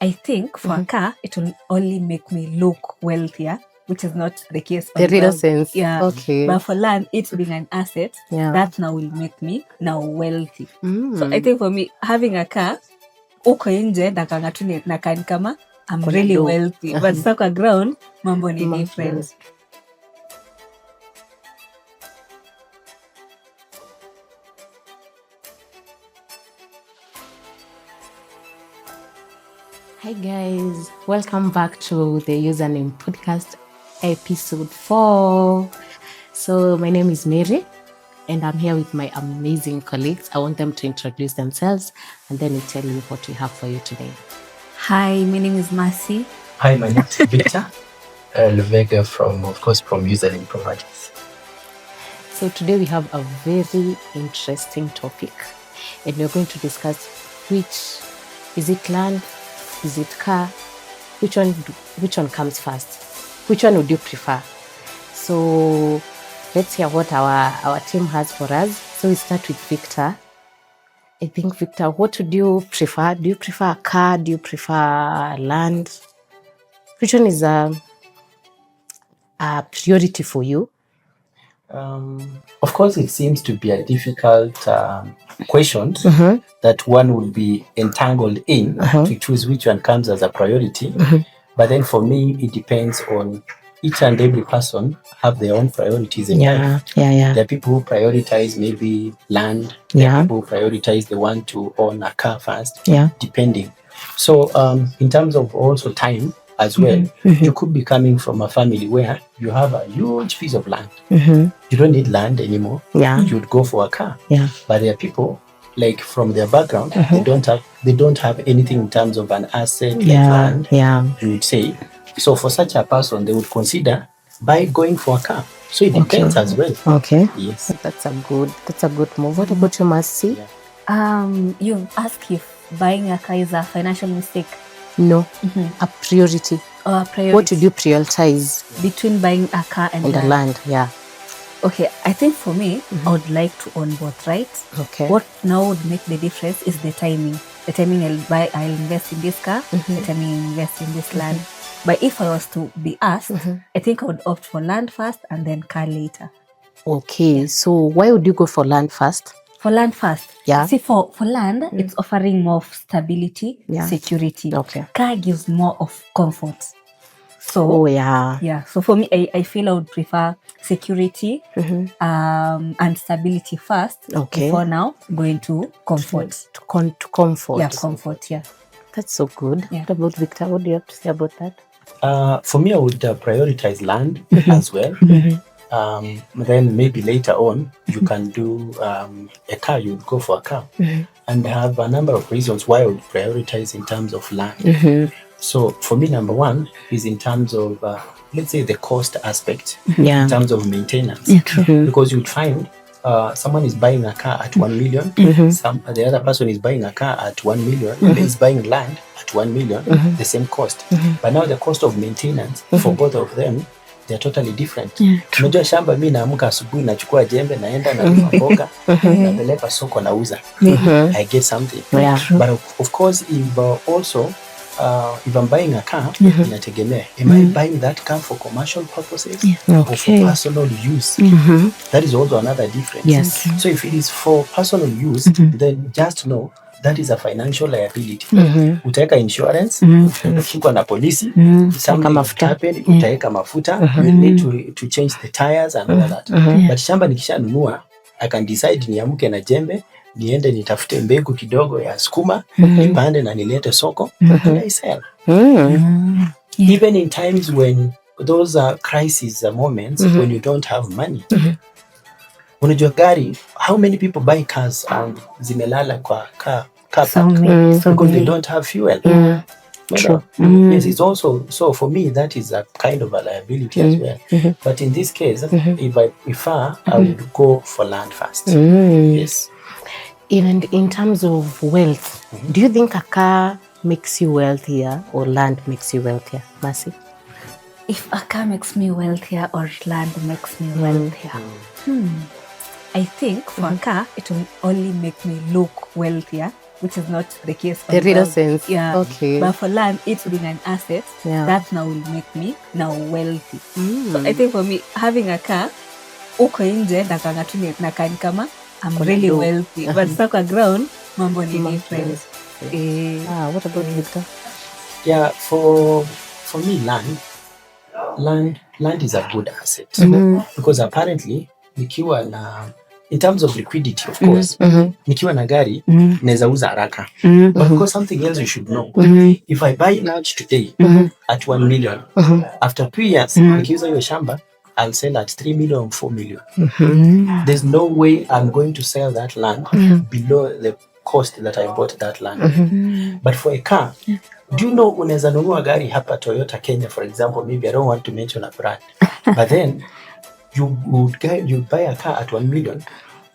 I think for a car, it will only make me look wealthier, which is not the case. The real sense. Yeah. Okay. But for land, it being an asset, that now will make me now wealthy. So I think for me, having a car, uko nje nakani kama I'm really wealthy. But saka ground, mambo ni different. Hi guys, welcome back to the Username Podcast episode 4. So my name is Mary and I'm here with my amazing colleagues. I want them to introduce themselves and then we tell you what we have for you today. Hi, my name is Mercy. Hi, my name is Victor Luvega from Username Providers. So today we have a very interesting topic and we're going to discuss which is it land, is it car? Which one comes first? Which one would you prefer? So let's hear what our team has for us. So we start with Victor. I think, Victor, what would you prefer? Do you prefer a car? Do you prefer land? Which one is a priority for you? Of course, it seems to be a difficult question that one will be entangled in to choose which one comes as a priority. But then for me, it depends on each and every person have their own priorities in life. There are people who prioritize maybe land. There are people who prioritize the one to own a car first, depending. So in terms of also time as well, you could be coming from a family where you have a huge piece of land. You don't need land anymore. You'd go for a car. But there are people like from their background, they don't have anything in terms of an asset like land. You would say. So for such a person, they would consider by going for a car. So it depends as well. Yes. That's a good move. What about you, Mercy? You ask if buying a car is a financial mistake. No, a priority. Or a priority. What would you prioritize between buying a car and the land? Okay, I think for me, I would like to own both, right? Okay. What now would make the difference is the timing. The timing I'll invest in this car, the timing I'll invest in this land. But if I was to be asked, I think I would opt for land first and then car later. Okay, so why would you go for land first? For land first? See, for land, it's offering more of stability, security. Okay. Car gives more of comfort. So, so for me, I feel I would prefer security and stability first before now going to comfort. To comfort. Yeah, comfort, That's so good. What about Victor? What do you have to say about that? For me, I would prioritize land as well. Then maybe later on, you can do a car, you would go for a car. And I have a number of reasons why I would prioritize in terms of land. So for me, number one is in terms of, let's say, the cost aspect, in terms of maintenance. Because you'd find someone is buying a car at 1 million, the other person is buying a car at 1 million, is buying land at 1 million, the same cost. But now the cost of maintenance for both of them, they're totally different. Unajua shamba mimi naamka asubuhi nachukua jembe naenda na mboga napeleka soko nauza. I get something. But of course if also if I'm buying a car, inategemea. Am I buying that car for commercial purposes or for personal use? That is also another difference. So if it is for personal use, then just know that is a financial liability. Utaweka insurance, utashikwa na polisi, something happen, utaweka mafuta, you need to change the tires and all that. But shamba nikishanunua, I can decide niamke na jembe, niende nitafute mbegu kidogo ya sukuma, nipande na nilete soko, and I sell. Even in times when those are crisis moments, when you don't have money. Unajua gari, how many people buy cars and zimelala kwa car park because they don't have fuel. True. Yes, it's also, so for me that is a kind of a liability as well. But in this case, if I prefer, I would go for land first. Yes. And in terms of wealth, do you think a car makes you wealthier or land makes you wealthier, Mercy? If a car makes me wealthier or land makes me wealthier, I think for a car, it will only make me look wealthier, which is not the case for The real ground. sense. Yeah. Okay. But for land, it being an asset, that now will make me now wealthy. So I think for me, having a car, uko nje nakani kama I'm really wealthy. But sasa kwa ground, mambo ni different. What about Victor? Yeah, for me, land is a good asset because apparently nikiwa na in terms of liquidity, of course, nikiwa na gari naweza uza haraka, but because something else you should know, if I buy land today at 1 million, after 2 years nikiuza hiyo shamba I'll sell at 3 million, 4 million. There's no way I'm going to sell that land below the cost that I bought that land. But for a car, do you know unaweza nunua gari hapa Toyota Kenya, for example, maybe I don't want to mention a brand, but then you buy a car at 1 million,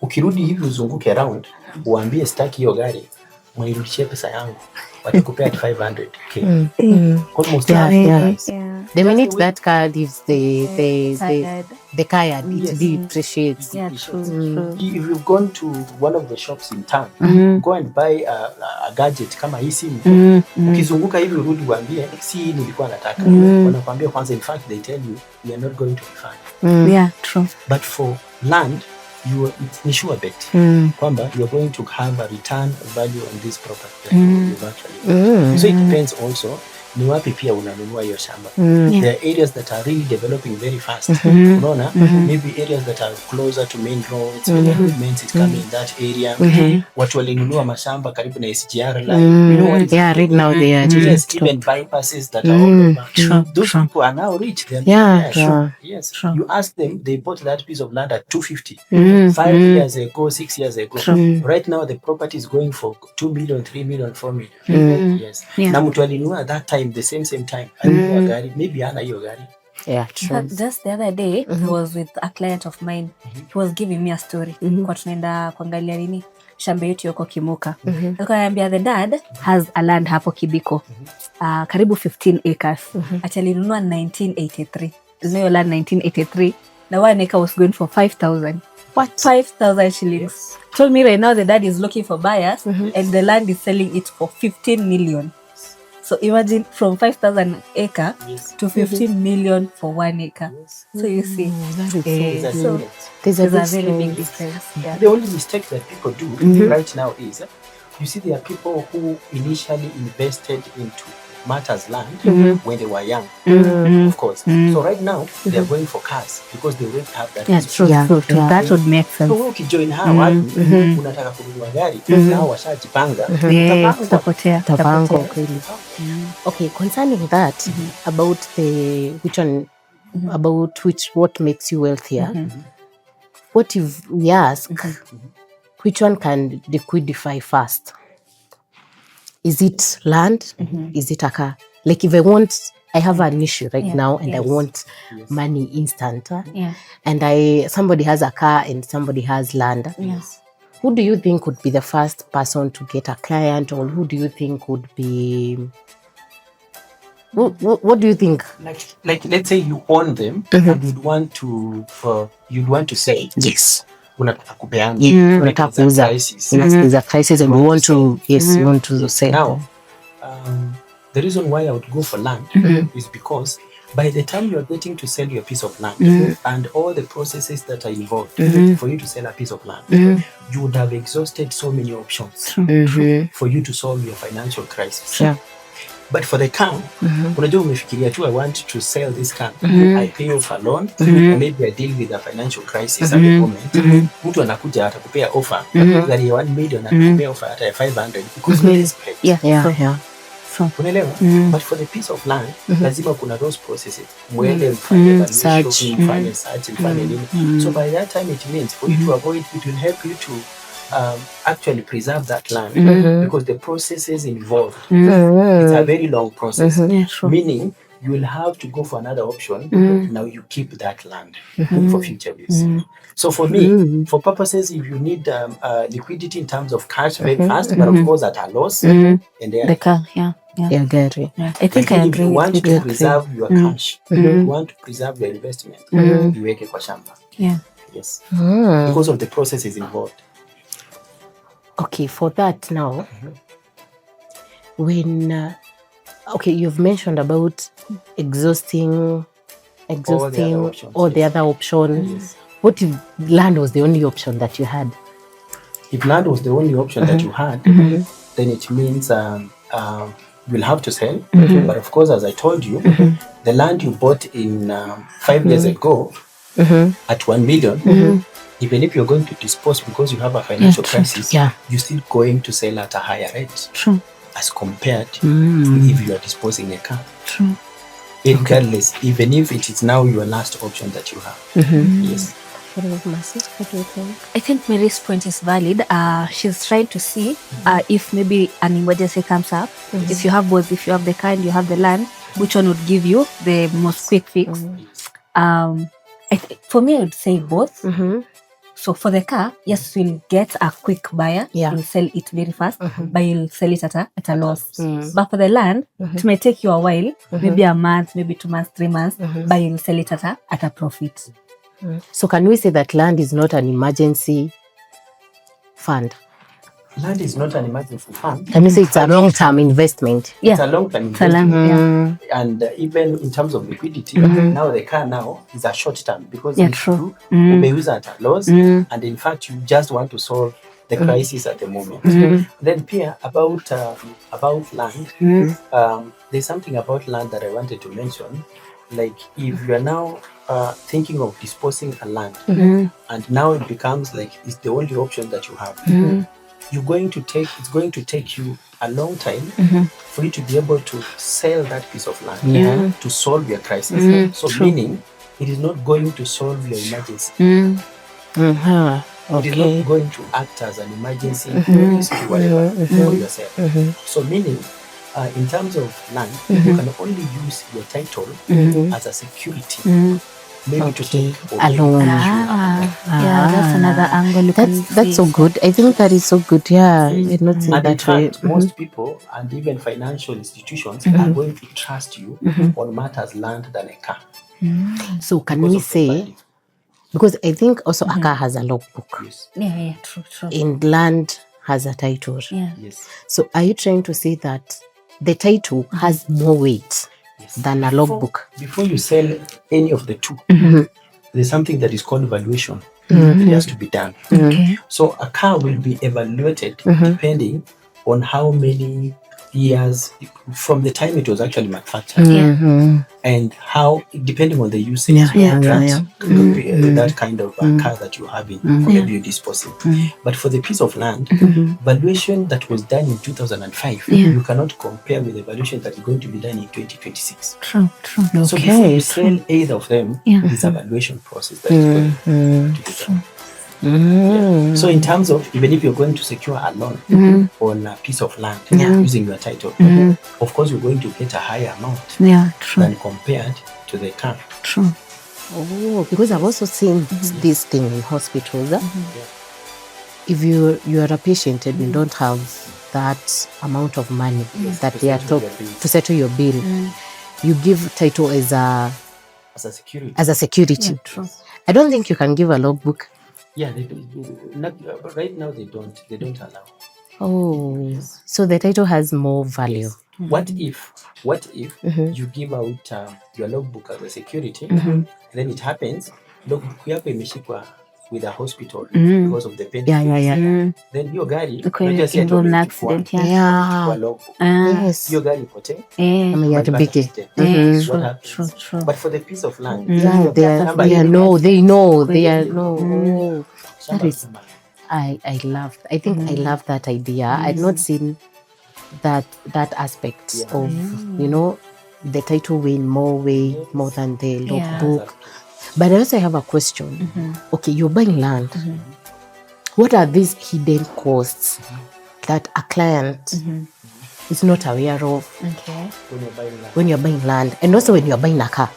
ukirudi hivi uzunguke around, uambie staki hiyo gari, mwenirudishie pesa yangu, watakupea at 500k. Almost The minute that car leaves the car, it depreciates. Yeah, true. If you've gone to one of the shops in town, go and buy a gadget kama hii simu, ukizunguka hivi urudi uambie si nilikuwa nataka, wanakuambia kwanza, in fact they tell you we are not going to refund. Yeah, true. But for land, it's sure bet kwamba you are going to have a return value on this property that you've actually. So it depends also ni wapi pia unanunua hiyo shamba. There are areas that are really developing very fast. Unaona, maybe areas that are closer to main roads, development is coming in that area. Watu walinunua mashamba karibu na SGR line. You know what right now they are just even bypasses that are all over. Those people are now rich. Yes. You ask them, they bought that piece of land at 250 5 years ago, 6 years ago. Right now the property is going for 2 million, 3 million, 4 million. Yes. Na mtu alinunua at that time, the same time, gari, maybe ana hiyo gari. Yeah, true. Just the other day, I was with a client of mine. He was giving me a story. Kwa tunaenda kuangalia nini shamba yetu yoko Kimuka. Alikuwa ananiambia the dad has a land hapo Kibiko. Karibu 15 acres. Alinunua 1983. Hiyo land 1983. The 1 acre was going for 5,000. What? 5,000 shillings. Yes. Told me right now the dad is looking for buyers and the land is selling it for 15 million. So imagine from 5,000 acre to 15 million for 1 acre. So you see, there's a very big difference. Yeah. The only mistake that people do right now is, you see, there are people who initially invested into matters land when they were young, of course. So right now they are going for cars because they already have that. Yeah, true. That would make sense. So ukijoin hawa unataka kununua gari, nao washajipanga, utapotea. Okay, concerning that, about what makes you wealthier, what if we ask, which one can liquidify fast? Is it land? Is it a car? Like if I have an issue right now and I want money instant, and somebody has a car and somebody has land. Who do you think would be the first person to get a client, or who do you think would be? What do you think? Like let's say you own them and you'd want to sell. Yes. Unataka kupeana. Unataka kuuza. Unasikiza prices and we want to sell. Now, the reason why I would go for land is because by the time you're getting to sell your piece of land and all the processes that are involved for you to sell a piece of land, you would have exhausted so many options for you to solve your financial crisis. Yeah. But for the car, unajua umefikiria tu, I want to sell this car. I pay off a loan, and maybe I deal with a financial crisis at the moment. Mtu anakuja atakupea offer, gari ya 1 million atakupea offer hata ya 500 because he is paid. Yeah. So, unaelewa? But for the piece of land, lazima kuna those processes. Mwende mfanye valuation, mfanye search, mfanye nini. So by that time it means for you to avoid, it will help you to actually preserve that land because the processes involved, it's a very long process. Meaning you will have to go for another option. Now you keep that land for future use. So for me, for purposes, if you need liquidity in terms of cash very fast, but of course at a loss, and the car, Gary. I think I agree. If you want to preserve your cash, you want to preserve your investment, you weke kwa shamba. Yeah. Yes. Because of the processes involved. Okay, for that now, when okay, you've mentioned about exhausting All the other options. Yes. What if land was the only option that you had? If land was the only option that you had, then it means you'll have to sell. But of course, as I told you, the land you bought in 5 years ago at 1 million, even if you're going to dispose because you have a financial crisis, you're still going to sell at a higher rate. True. As compared to if you are disposing a car. True. Regardless, even if it is now your last option that you have. Yes. I think Mary's point is valid. She's trying to see if maybe an emergency comes up. If you have both, if you have the car and you have the land, which one would give you the most quick fix? For me, I would say both. So for the car, yes, we'll get a quick buyer. You'll sell it very fast, but you'll sell it at a loss. But for the land, it may take you a while, maybe a month, maybe 2 months, 3 months, but you'll sell it at a profit. So can we say that land is not an emergency fund? Land is not an emergency fund. Can you say it's a long-term investment? It's a long-term investment. And even in terms of liquidity, now the car now is a short-term because if you use at a loss, and in fact you just want to solve the crisis at the moment. Then Pia, about land, there's something about land that I wanted to mention. Like if you are now thinking of disposing a land, and now it becomes like it's the only option that you have. It's going to take you a long time for you to be able to sell that piece of land to solve your crisis. So meaning it is not going to solve your emergency. It is not going to act as an emergency whatever for yourself. So meaning in terms of land, you can only use your title as a security. Maybe to take a loan. That's another angle. That's so good. I think that is so good. Yeah, it's not and that in fact, most people and even financial institutions are going to trust you on matters land than a car. So can we say, because I think also a car has a logbook. Yes. Yeah, true. And land has a title. Yes. So are you trying to say that the title has more weight than a logbook? Before you sell any of the two, there's something that is called valuation. It has to be done. So a car will be evaluated depending on how many years from the time it was actually manufactured, and how, depending on the usage, that kind of car that you're having, maybe you're disposing. But for the piece of land, valuation that was done in 2005, you cannot compare with the valuation that is going to be done in 2026. True. So before you sell either of them, there's a valuation process that is going to be done. So in terms of, even if you're going to secure a loan on a piece of land using your title, of course you're going to get a higher amount than compared to the car. True. Oh, because I've also seen this thing in hospitals. If you are a patient and you don't have that amount of money that they are to settle your bill, you give title as a security. Yeah, true. I don't think you can give a logbook. Yeah, they do. Right now they don't allow. Oh, so the title has more value. What if you give out your logbook as a security, and then it happens logbook yako imeshikwa with a hospital because of the benefits. Then your gari involved in accident. Logbook. Yes. Your gari pote. True. But for the piece of land, they know. That is, I love. I think I love that idea. I've not seen that aspect of the title weighing more than the logbook. But I also have a question. Okay, you're buying land. What are these hidden costs that a client is not aware of when you're buying land, and also when you're buying a car?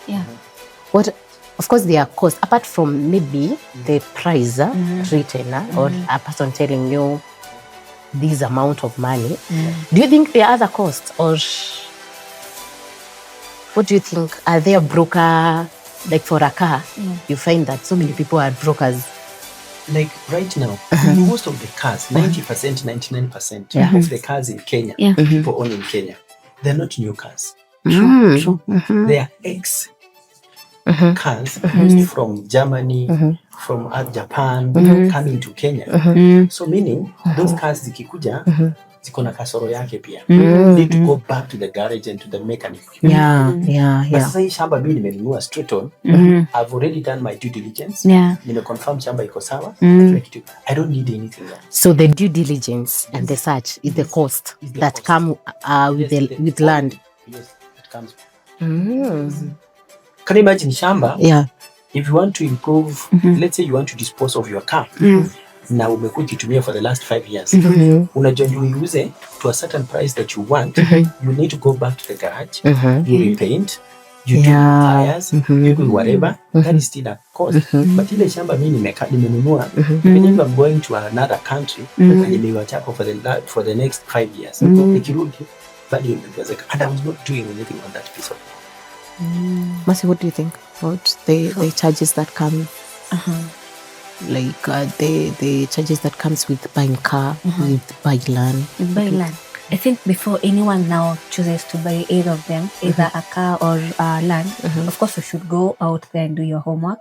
What? Of course, there are costs apart from maybe the price written or a person telling you this amount of money. Do you think there are other costs, or what do you think? Are there broker, like for a car? You find that so many people are brokers. like right now, most of the cars, 90%, 99% of the cars in Kenya, people own in Kenya, they're not new cars. True. They are ex cars from Germany, from Japan, coming to Kenya. So meaning, those cars zikikuja, ziko na kasoro yake pia. Need to go back to the garage and to the mechanic. But sasa hii shamba mimi nimenunua straight on. I've already done my due diligence. Nimeconfirm shamba iko sawa. I don't need anything else. So the due diligence and the search is the cost that come with land. Yes, it comes. Can you imagine shamba? If you want to improve, let's say you want to dispose of your car. Na umekuwa ukitumia for the last 5 years. Unajua you use to a certain price that you want, you need to go back to the garage, you repaint, you do tires, you do whatever, that is still a cost. But ile shamba mimi nimenunua, when I'm going to another country, nimeiwacha for the next 5 years. Nikirudi, value imeongezeka. And I was not doing anything on that piece of land. Mercy, what do you think about the charges that come? Like the charges that comes with buying car, with buying land. With buying land. I think before anyone now chooses to buy either of them, either a car or land, of course you should go out there and do your homework.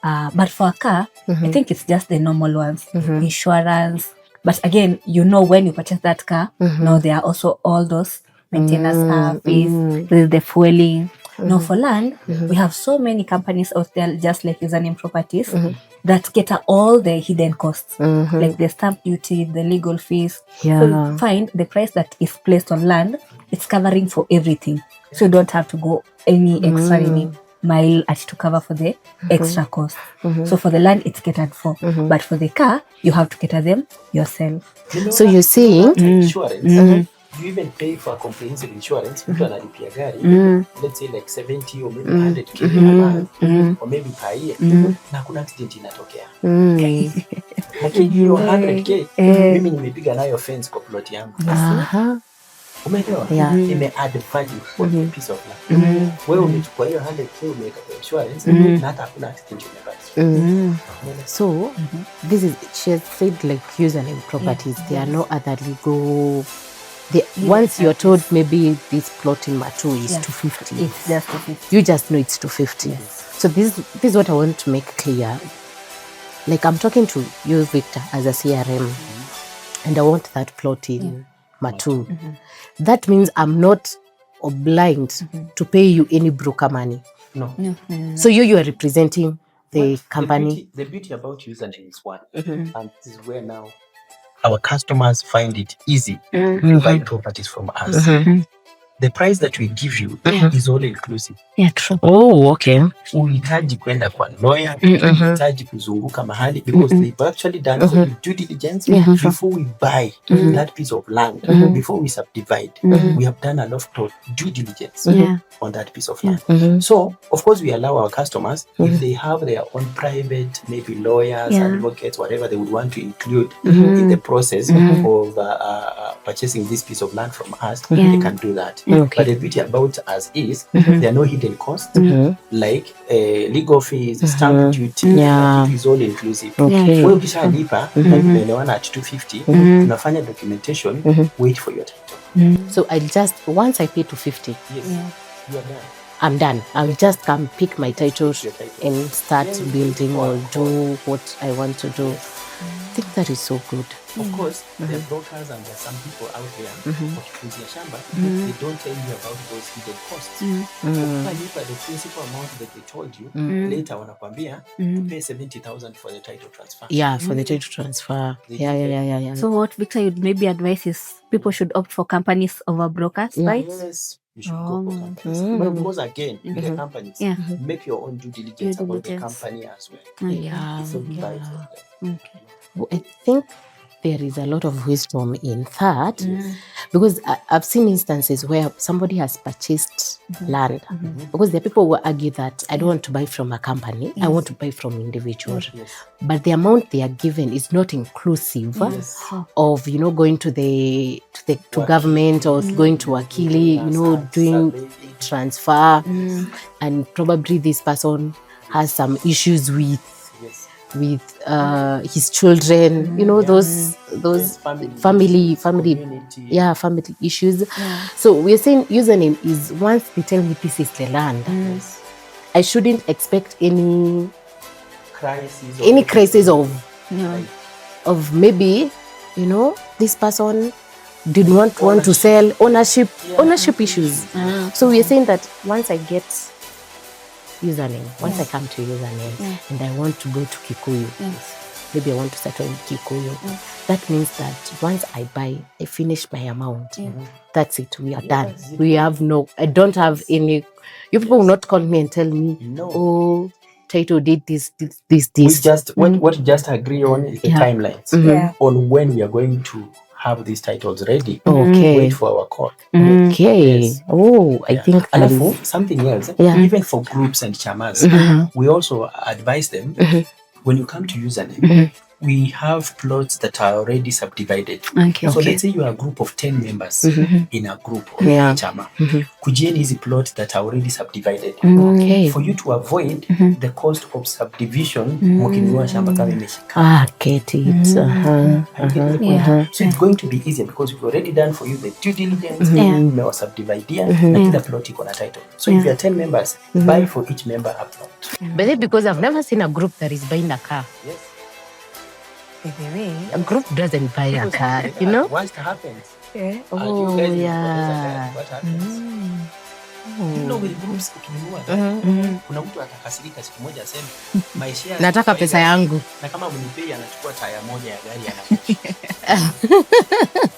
But for a car, I think it's just the normal ones, insurance. But again, when you purchase that car, now there are also all those maintenance fees, the fueling. Now for land, we have so many companies out there, just like Username Properties, that cater all the hidden costs, like the stamp duty, the legal fees. So you find the price that is placed on land, it's covering for everything. So you don't have to go any extra mile to cover for the extra cost. So for the land, it's catered for. But for the car, you have to cater them yourself. So you're saying insurance. You even pay for a comprehensive insurance. Mtu analipia gari, let's say like 70 or maybe 100k a month, or maybe per year, na kuna accident inatokea. Lakini hiyo 100k, mimi nimepiga nayo fence kwa plot yangu. Umeelewa? Ime add value for the piece of land. Wewe umechukua hiyo 100k umeweka kwa insurance, na hata hakuna accident imebaki. So this is, she has said like Username Properties. There are no other legal. Once you're told maybe this plot in Matu is 250, it's just 250. You just know it's 250. So this is what I want to make clear. Like I'm talking to you, Victor, as a CRM, and I want that plot in Matu. That means I'm not obliged to pay you any broker money. No. So you are representing the company. The beauty about Username is one, and this is where now our customers find it easy to buy properties from us. The price that we give you is all inclusive. Yeah, true. Oh, okay. Uhitaji kwenda kwa lawyer, uhitaji kuzunguka mahali, because they've actually done all the due diligence before we buy that piece of land, before we subdivide. We have done a lot of due diligence on that piece of land. So, of course, we allow our customers, if they have their own private, maybe lawyers, advocates, whatever they would want to include in the process of purchasing this piece of land from us, they can do that. But the beauty about us is there are no hidden costs, like legal fees, stamp duty, it is all inclusive. Wewe ukishalipa, umeelewana at 250, unafanya documentation, wait for your title. So once I pay 250, you are done. I'm done. I'll just come pick my titles and start building or do what I want to do. I think that is so good. Of course, there are brokers and there are some people out there wakikuzia shamba, they don't tell you about those hidden costs. Ukalipa the principal amount that they told you, later wanakwambia pay 70,000 for the title transfer. Yeah, for the title transfer. Yeah. So what Victor would maybe advise is people should opt for companies over brokers, right? Yes. You should go for companies. But of course, again, in the companies, make your own due diligence about the company as well. Well, I think there is a lot of wisdom in that, because I've seen instances where somebody has purchased land, because there are people who argue that I don't want to buy from a company, I want to buy from individual. But the amount they are given is not inclusive of, going to government or going to Wakili, doing transfer, and probably this person has some issues with with his children, those family community. family issues. So we're saying username is once they tell me this is the land, I shouldn't expect any crisis of maybe this person did not want to sell, ownership issues. So we're saying that once I get username, once I come to username and I want to go to Kikuyu, maybe I want to settle in Kikuyu, that means that once I buy, I finish my amount. That's it, we are done. We have I don't have any, you people will not call me and tell me, oh, Title did this. What we just agree on is the timelines on when we are going to have these titles ready. Wait for our call. Okay. Yes. Oh, I think something else. Even for groups and chamas, we also advise them when you come to username, we have plots that are already subdivided. So let's say you are a group of 10 members in a group or chama. Kujieni is a plot that are already subdivided. For you to avoid the cost of subdivision, get it. So it's going to be easier because we've already done for you the due diligence, or subdividia, and the plot on a title. So if you are 10 members, buy for each member a plot. But then because I've never seen a group that is buying a car. Yes. A group doesn't buy a car, What happens? Oh, yeah. What happens? With groups ukinunua, kuna mtu atakasirika siku moja aseme maisha nataka pesa yangu. Na kama mnipei anachukua taya moja ya gari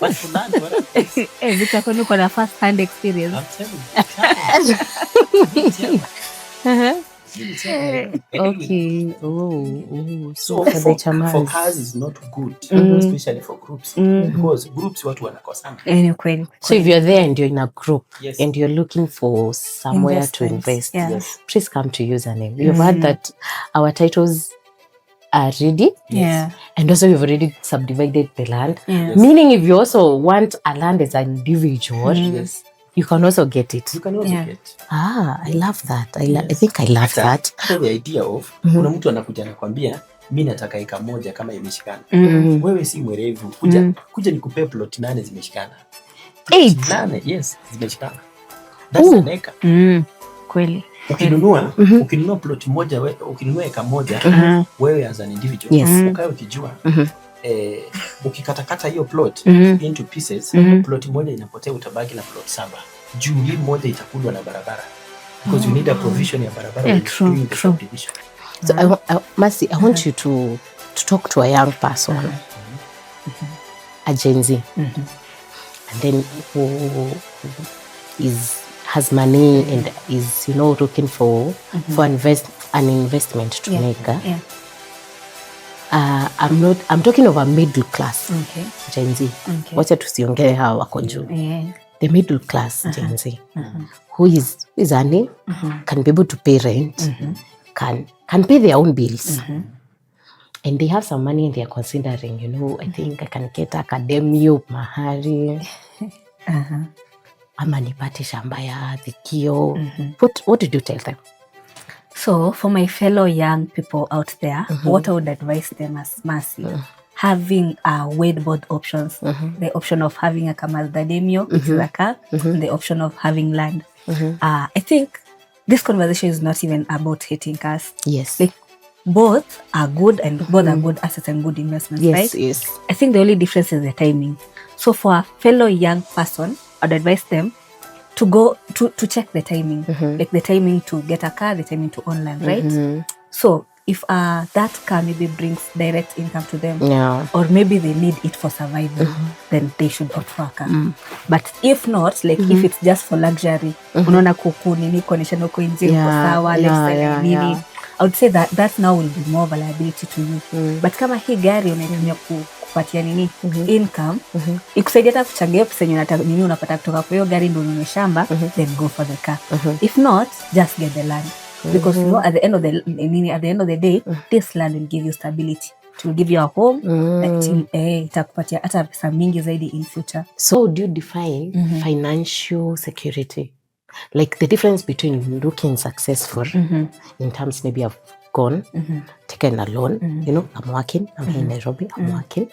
But fulani Vita kwani uko na first hand experience. I'm telling you. Okay. So for cars is not good, especially for groups, because groups watu wanakosana. So if you're there and you're in a group and you're looking for somewhere to invest, please come to username. We've heard that our titles are ready, and also we've already subdivided the land. Meaning, if you also want a land as an individual, you can also get it. You can also get. I love that. I think I love that. So the idea of kuna mtu anakuja anakuambia mimi nataka eka moja kama imeshikana. Wewe si mwerevu. Kuja nikupe plot 8 zimeshikana. 8 yes, zimeshikana. That's an eka. Kweli. Ukinunua plot moja, ukinunua eka moja, wewe as an individual, ukae ukijua ukikatakata hiyo plot into pieces, plot moja inapotea, utabaki na plot 7. Juu hii moja itakulwa na barabara. Because you need a provision ya barabara when you're doing the subdivision. So Mercy, I want you to talk to a young person, a Gen Z, and then who has money and is looking for an investment to make. I'm talking of a middle class Gen Z. Wacha tusiongee hawa wako juu. The middle class Gen Z who is earning, can be able to pay rent, can pay their own bills, and they have some money and they are considering, I think I can get academia mahari, ama nipate shamba ya Thikio. What did you tell them? So for my fellow young people out there, what I would advise them as Mercy, having weighed both options, the option of having a Kamaldademio, which is a car, and the option of having land. I think this conversation is not even about hating cars. Yes. Like, both are good and both are good assets and good investments, right? Yes. I think the only difference is the timing. So for a fellow young person, I'd advise them to go to check the timing, like the timing to get a car, the timing to own land, right? So if that car maybe brings direct income to them, or maybe they need it for survival, then they should opt for a car. But if not, like if it's just for luxury, unaona kuku nini kuonesha uko nje uko sawa, lifestyle nini, I would say that now will be more of a liability to you. But kama hii gari unaitumia kupatia nini income, ikusaidia hata kuchangia pesa nini unapata kutoka kwa hiyo gari ndio ununue shamba, then go for the car. If not, just get the land. Because at the end of the day, this land will give you stability. It will give you a home that itakupatia hata pesa mingi zaidi in future. So do you define financial security? Like the difference between looking successful in terms maybe of gone, taken a loan, you know, I'm working, I'm here in Nairobi, I'm working.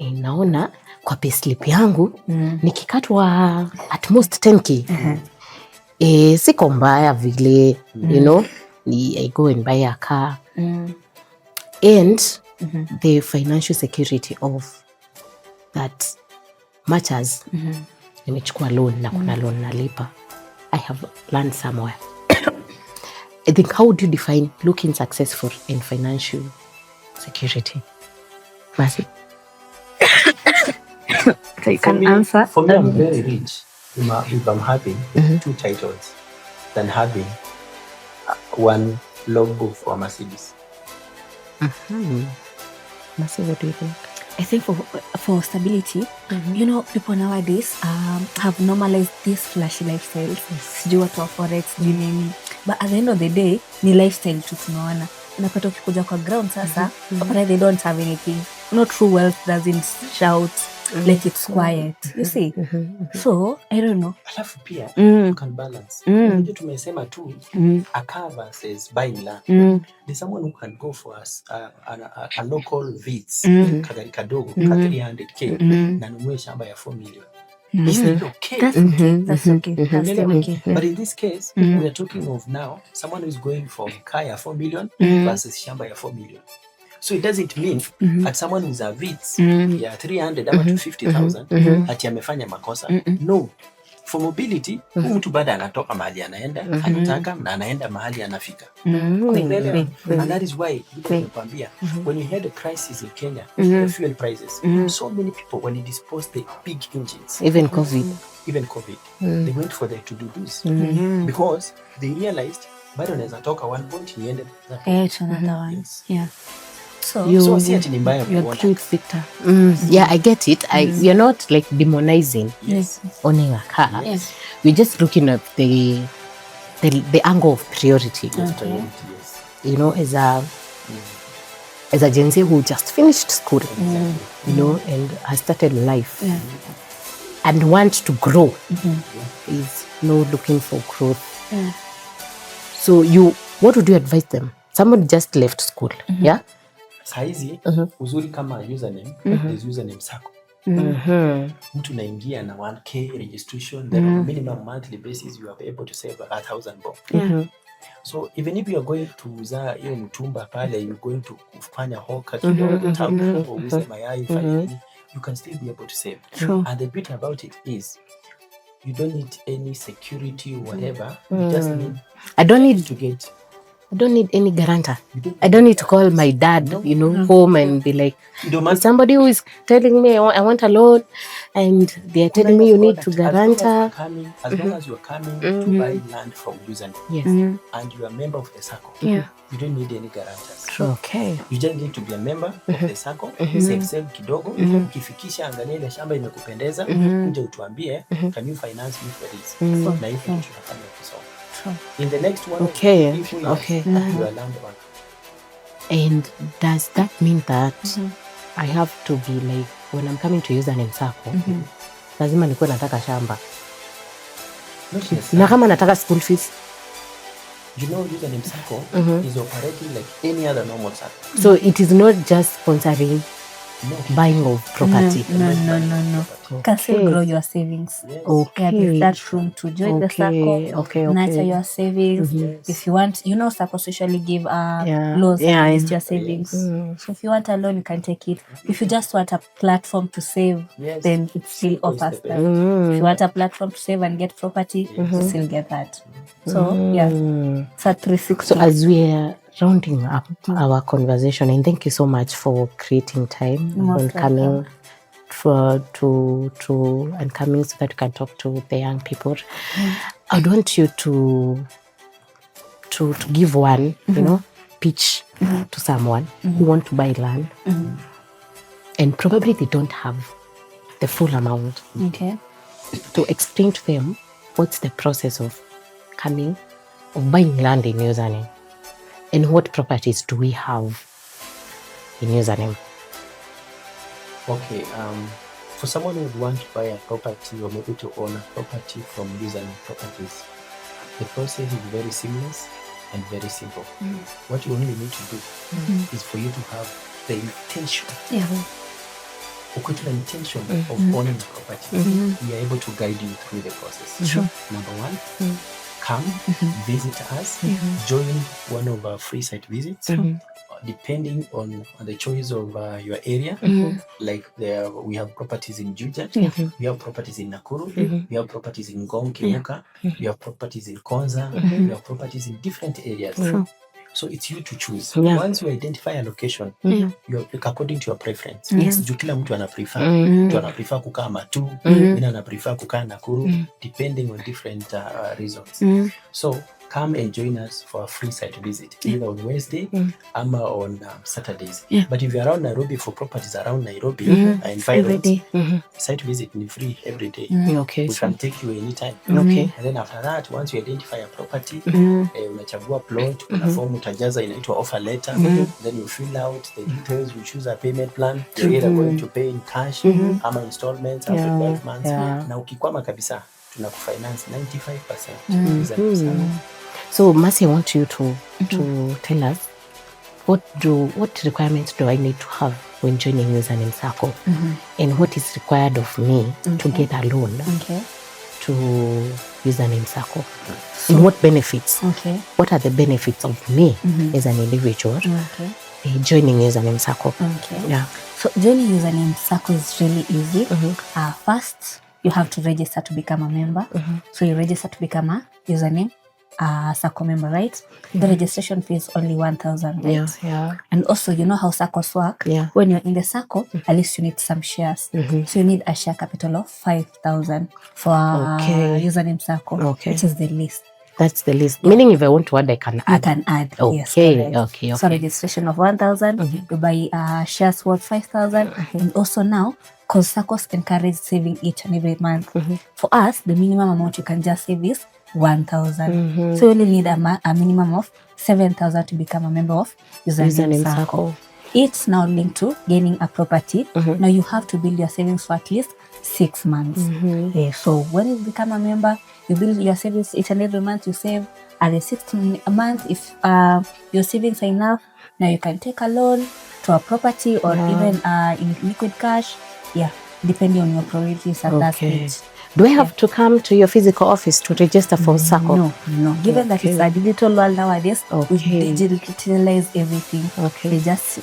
Naona kwa payslip yangu nikikatwa at most 10k. Siko mbaya vile, you know, I go and buy a car. And the financial security of that much as nimechukua loan na kuna loan nalipa, I have learned somewhere. I think, how would you define looking successful in financial security? Mercy. So you can answer. For me, I'm very rich if I'm having 2 titles than having one logo for Mercedes. Mercy, what do you think? I think for stability, you know, people nowadays have normalized these flashy lifestyles. Sijui watu wa forex, sijui nini. But at the end of the day, ni lifestyle tu tunaona. Unapata ukikuja kwa ground sasa, apparently they don't have anything. Not true wealth doesn't shout like it's quiet. You see? So, I don't know. Alafu pia, you can balance. Unajua tumesema tu, a car versus buying land. There's someone who can go for a local Vitz, kagari kadogo, ka 300k, na nunue shamba ya 4 million. It's still okay. That's okay. That's okay. That's still okay. But in this case, we are talking of now someone who is going for car ya 4 million versus shamba ya 4 million. So it doesn't mean that someone who's a Vitz ya 300 ama 250,000 ati amefanya makosa. No. For mobility, mtu bado anatoka mahali anaenda, anataka na anaenda mahali anafika. And that is why nakwambia, when you had the crisis in Kenya, the fuel prices, so many people, when it disposed the big engines, Even COVID. they went for the to-do-dos. Because they realized, bado naweza toka one point niende. To another one. Yes. Yeah. So si ati ni mbaya You're kuona. cute, Victor. Yeah, I get it. You're not like demonizing Yes. owning a car. Yes. We're just looking at the angle of priority. Yes, priority, yes. You know, as a Gen Z who just finished school, you know, and has started life and wants to grow, is looking for growth. So what would you advise them? Someone just left school, yeah? Saizi, uzuri kama username, is username sako. Mtu naingia na 1k registration, then on a minimum monthly basis you are able to save 1,000 bob. So even if you are going to uza hiyo mtumba pale, you're going to kufanya hoka kidogo tamu or uze mayai fanya, you can still be able to save. And the bit about it is, you don't need any security or whatever. You just need I don't need any guarantor. I don't need to call my dad, home and be like, somebody who is telling me I want a loan, and they are telling me you need to guarantor. As long as you are coming to buy land from username, and you are a member of the circle, you don't need any guarantors. Okay. You just need to be a member of the circle, save kidogo, ukifikisha angalia ile shamba imekupendeza, kuja utuambie, can you finance me for this? Na hiyo tunafanya kusoma. In the next one, if you are landowner. And does that mean that I have to be like, when I'm coming to username sako, lazima nikuwe nataka shamba? Na kama nataka school fees? Username sako is operating like any other normal sako. So it is not just sponsoring buying of property. No. You can still grow your savings. Yes. Okay. There's that room to join the circle, nurture your savings. If you want, circles usually give loans against your savings. So if you want a loan, you can take it. If you just want a platform to save, then it still offers that. If you want a platform to save and get property, you still get that. So it's a 360. So as we are rounding up our conversation, and thank you so much for creating time and coming and coming so that we can talk to the young people. I'd want you to give one, pitch to someone who want to buy land, and probably they don't have the full amount. Okay. To explain to them what's the process of buying land in username, and what properties do we have in username. Okay, for someone who would want to buy a property or maybe to own a property from username properties, the process is very seamless. and very simple. What you only need to do is for you to have the intention. The intention of owning the property. We are able to guide you through the process. Number one, come, visit us, join one of our free site visits. Depending on the choice of your area, like we have properties in Juja, we have properties in Nakuru, we have properties in Ngong, Kimuka, we have properties in Konza, we have properties in different areas. So it's you to choose. Once you identify a location, you pick according to your preference. Kila mtu ana prefer. Mtu ana prefer kukaa Matu, mwingine ana prefer kukaa Nakuru, depending on different reasons. So come and join us for a free site visit, either on Wednesday or on Saturdays. But if you're around Nairobi for properties around Nairobi, I invite you. Site visit is free every day. We can take you anytime. And then after that, once you identify a property, unachagua plot, kuna form utajaza inaitwa offer letter, then you fill out the details, you choose a payment plan, you're either going to pay in cash, ama installments after 12 months. Na ukikwama kabisa, tunakufinance 95%. So Mercy, I want you to tell us what requirements do I need to have when joining Username Circle, and what is required of me to get a loan to Username Circle, and what benefits? What are the benefits of me as an individual joining Username Circle? So joining Username Circle is really easy. First, you have to register to become a member. So you register to become a Username Circle member, right? The registration fee is only 1,000, right? And also, you know how circles work. When you're in the circle, at least you need some shares. So you need a share capital of 5,000 for Username Circle, which is the least. That's the list. Meaning if I want to add, I can add. You can add, yes. Okay. So registration of 1,000, you buy shares worth 5,000. And also now, because circles encourage saving each and every month. For us, the minimum amount you can just save is 1,000. So you only need a minimum of 7,000 to become a member of Username Circle. It's now linked to gaining a property. Now you have to build your savings for at least 6 months. So when you become a member, you build your savings each and every month. You save at the 6th month. If your savings are enough, now you can take a loan to a property or even in liquid cash. Depending on your priorities at that stage. Do I have to come to your physical office to register for Circle? No. Given that it's a digital world nowadays, we digitalize everything. They just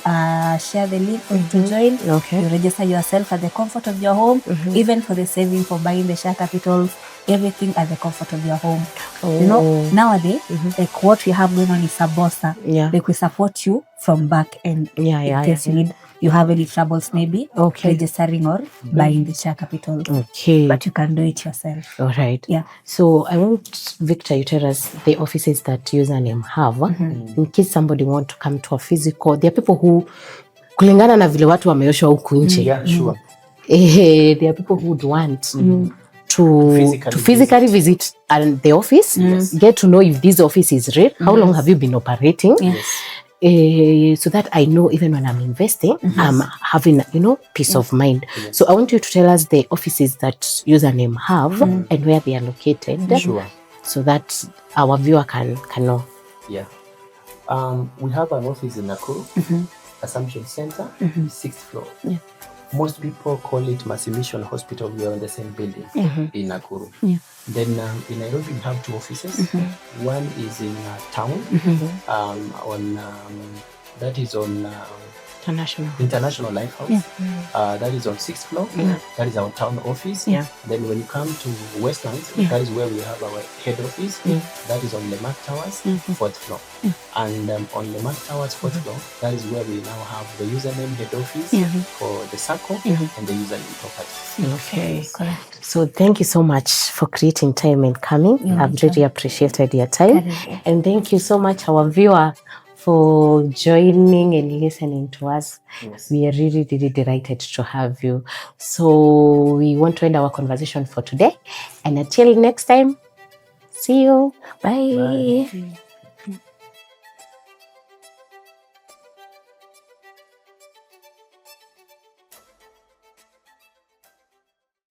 share the link to join. You register yourself at the comfort of your home, even for the saving, for buying the share capital, everything at the comfort of your home. You know, nowadays, like what we have going on is Sabosa. Like we support you from back end. In case you need. You have any troubles maybe registering or buying the share capital. But you can do it yourself. All right. So I want Victor, you tell us the offices that Username have. In case somebody want to come to a physical, there are people who kulingana na vile watu wameoshwa huku nje. There are people who would want to physically visit the office, get to know if this office is real, how long have you been operating, so that I know even when I'm investing, I'm having, peace of mind. So I want you to tell us the offices that Username have and where they are located, so that our viewer can know. We have an office in Nakuru, Assumption Center, 6th floor. Most people call it Mercy Mission Hospital. We are in the same building in Nakuru. Then in Nairobi, we have 2 offices. One is in town, that is on International Lighthouse. That is on 6th floor. That is our town office. Then when you come to Westlands, that is where we have our head office. That is on Lemak Towers, 4th floor. And on Lemak Towers, 4th floor, that is where we now have the Username head office for the Circle and the Username property. Correct. So thank you so much for creating time and coming. I've really appreciated your time. And thank you so much, our viewer, for joining and listening to us. We are really, really delighted to have you. So we want to end our conversation for today. And until next time, see you. Bye.